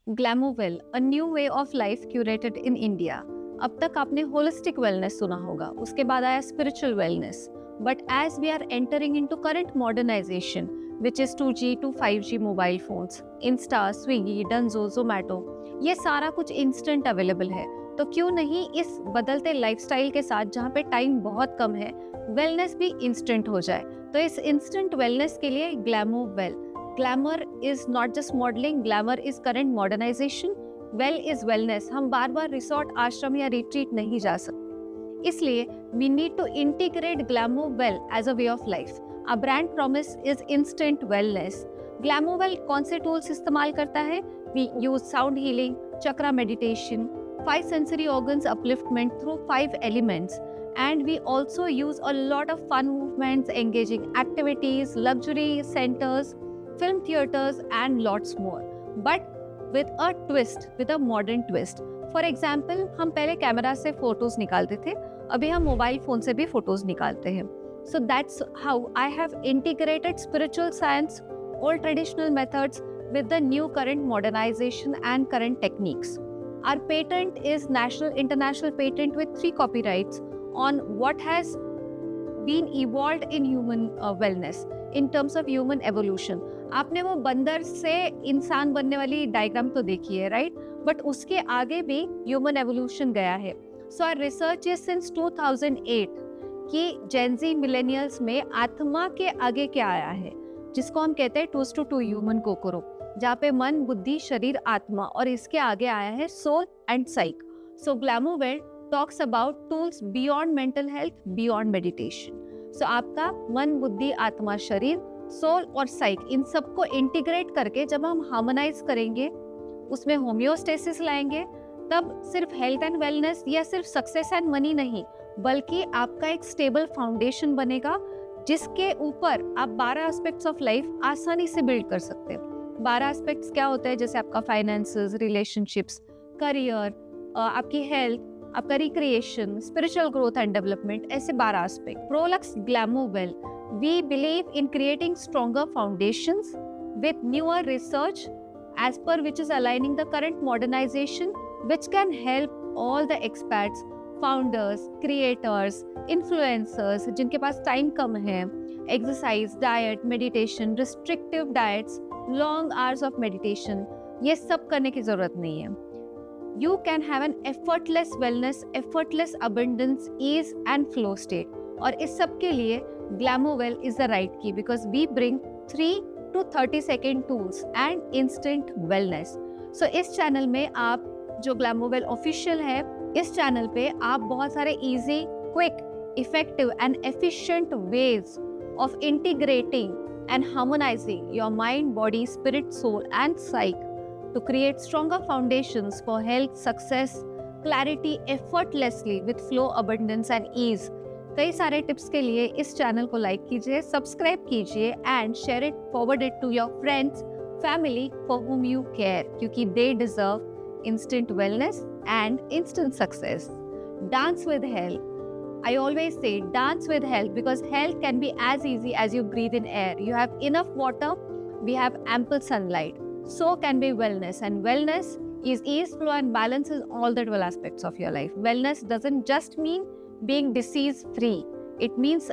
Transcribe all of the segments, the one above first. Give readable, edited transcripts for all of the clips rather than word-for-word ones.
ग्लैमोवेल, a new way of life curated in India. अब तक आपने होलिस्टिक वेलनेस सुना होगा, उसके बाद आया spiritual wellness. But as we are entering into current modernisation which is 2G to 5G mobile phones, Insta, Swiggy, Dunzo, Zomato, ये सारा कुछ इंस्टेंट अवेलेबल है। तो क्यों नहीं इस बदलते लाइफस्टाइल के साथ, जहाँ पे टाइम बहुत कम है, वेलनेस भी इंस्टेंट हो जाए। तो इस इंस्टेंट वेलनेस के लिए Glamowell. Glamour is not just modelling, glamour is current modernisation, well is wellness. हम बार बार रिसोर्ट, आश्रम या रिट्रीट नहीं जा सकते, इसलिए we need to integrate Glamowell as a way of life. A brand promise is instant wellness. Glamowell कौन से टूल्स इस्तेमाल करता है? We use sound healing, chakra meditation, 5 sensory organs upliftment through 5 elements, and we also use a lot of fun movements, engaging activities, luxury centers, film theaters and lots more, but with a twist, with a modern twist. For example, हम पहले camera से photos निकालते थे, अभी हम mobile phone से भी photos निकालते हैं। So that's how I have integrated spiritual science, old traditional methods with the new current modernization and current techniques. Our patent is national international patent with 3 copyrights on what has been evolved in human wellness in terms of human evolution. आपने वो बंदर से इंसान बनने वाली diagram तो देखी है, राइट? बट उसके आगे भी ह्यूमन एवोल्यूशन गया है। So our research is since 2008 कि जेनजी मिलेनियल्स में आत्मा के आगे क्या आया है, जिसको हम कहते हैं 2 ह्यूमन कोकोरो, जहाँ पे मन, बुद्धि, शरीर, आत्मा, और इसके आगे आया है soul and psyche. So Glamowell talks about tools beyond mental health, beyond meditation. So आपका मन, बुद्धि, आत्मा, शरीर, सोल और साइक, इन सबको इंटीग्रेट करके जब हम हार्मोनाइज करेंगे, उसमें होम्योस्टेसिस लाएंगे, तब सिर्फ हेल्थ एंड वेलनेस या सिर्फ सक्सेस एंड मनी नहीं, बल्कि आपका एक स्टेबल फाउंडेशन बनेगा, जिसके ऊपर आप 12 एस्पेक्ट्स ऑफ लाइफ आसानी से बिल्ड कर सकते हैं। 12 एस्पेक्ट्स क्या होते हैं? जैसे आपका फाइनेंसेस, रिलेशनशिप्स, करियर, आपकी हेल्थ, आपका recreation, spiritual growth and development, ऐसे 12 aspect. Prolux Glamowell, we believe in creating stronger foundations with newer research as per which is aligning the current modernization, which can help all the expats, founders, creators, influencers जिनके पास time कम है, exercise, diet, meditation, restrictive diets, long hours of meditation, ये सब करने की जरूरत नहीं है। You can have an effortless wellness, effortless abundance, ease and flow state. और इस सब के लिए ग्लैमोवेल is the right key because we bring 3 to 30 second tools and instant wellness. So इस चैनल में आप जो ग्लैमोवेल ऑफिशियल है, इस चैनल पे आप बहुत सारे easy, quick, effective and efficient ways of integrating and harmonizing your mind, body, spirit, soul and psyche to create stronger foundations for health, success, clarity effortlessly with flow, abundance and ease. कई सारे tips के लिए इस channel को like कीजिए, subscribe कीजिए and share it, forward it to your friends, family for whom you care, क्योंकि they deserve instant wellness and instant success. Dance with health. I always say dance with health because health can be as easy as you breathe in air. You have enough water, we have ample sunlight. So can be wellness, and wellness is ease, flow and balance is all the 12 aspects of your life. Wellness doesn't just mean being disease free, it means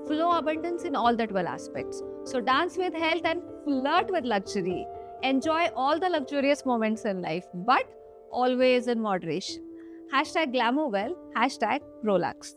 flow, abundance in all the 12 aspects. So dance with health and flirt with luxury. Enjoy all the luxurious moments in life, but always in moderation. #GlamourWell, #Prolux.